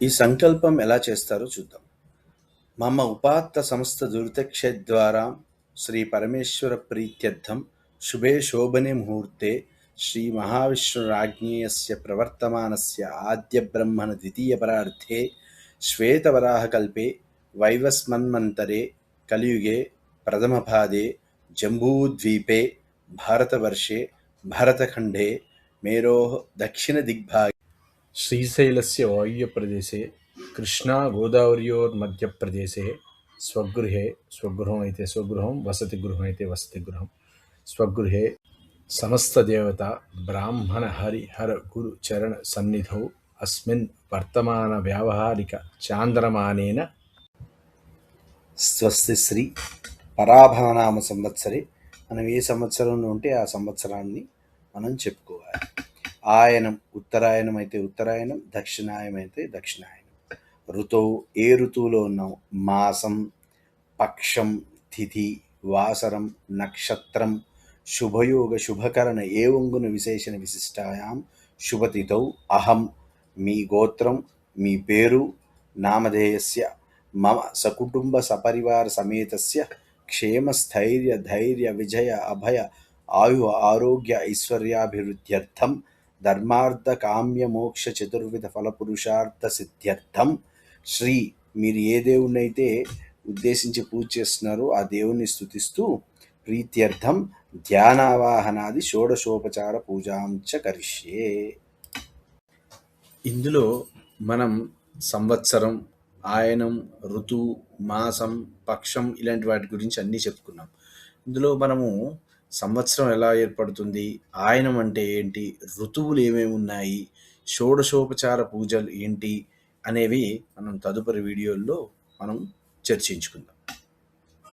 ఈ సంకల్పం ఎలా చేస్తారో చూద్దాం. మమ ఉపాత్త సమస్త దురితక్షేద్వారా శ్రీ పరమేశ్వర ప్రీత్యర్థం శుభే శోభనే ముహూర్తే శ్రీ మహావిష్ణురాజ్ఞేయస్య ప్రవర్తమానస్య ఆద్య బ్రహ్మణ ద్వితీయ పరార్థే శ్వేతవరాహకల్పే వైవస్మన్మంతరే కలియుగే ప్రథమపాదే జంబూద్వీపే భారతవర్షే భరతఖండే మేరోః దక్షిణదిగ్భాగే శ్రీశైలस्य వాయువ్యప్రదేశే కృష్ణా గోదావర్యోర్మధ్యప్రదేశే స్వగృహమైతే స్వగృహం వసతి గృహమైతే వసతి గృహం స్వగృహే సమస్తదేవత బ్రాహ్మణ హరిహర గురు చరణ సన్నిధౌ అస్మిన్ వర్తమాన వ్యావహారిక చాంద్రమానేన స్వస్తి శ్రీ పరాభవనామ సంవత్సరే మనం ఏ సంవత్సరంలో ఉంటే ఆ సంవత్సరాన్ని మనం చెప్పుకోవాలి. ఆయనం ఉత్తరాయణం అయితే ఉత్తరాయణం, దక్షిణాయనం అయితే దక్షిణాయనం. ఋతువు ఏ ఋతువులో ఉన్నాం, మాసం, పక్షం, తిథి, వాసరం, నక్షత్రం, శుభయోగ శుభకరణ ఏ వంగున విశేషణ విశిష్టాయాం శుభతిథౌ అహం మీ గోత్రం మీ పేరు నామధేయస్య మమ సకుటుంబ సపరివార సమేతస్య క్షేమ స్థైర్య ధైర్య విజయ అభయ ఆయు ఆరోగ్య ఐశ్వర్యాభివృద్ధ్యర్థం ధర్మార్థ కామ్య మోక్ష చతుర్విధ ఫలపురుషార్థ సిద్ధ్యర్థం శ్రీ మీరు ఏ దేవుణ్ణైతే ఉద్దేశించి పూజ చేస్తున్నారో ఆ దేవుణ్ణి స్తుతిస్తూ ప్రీత్యర్థం ధ్యానావాహనాది షోడశోపచార పూజాంచ కరిష్యే. ఇందులో మనం సంవత్సరం, ఆయనం, ఋతువు, మాసం, పక్షం ఇలాంటి వాటి గురించి అన్నీ చెప్పుకున్నాం. ఇందులో మనము సంవత్సరం ఎలా ఏర్పడుతుంది, ఆయనం అంటే ఏంటి, ఋతువులు ఏమేమి ఉన్నాయి, షోడశోపచార పూజలు ఏంటి అనేవి మనం తదుపరి వీడియోల్లో మనం చర్చించుకుందాం.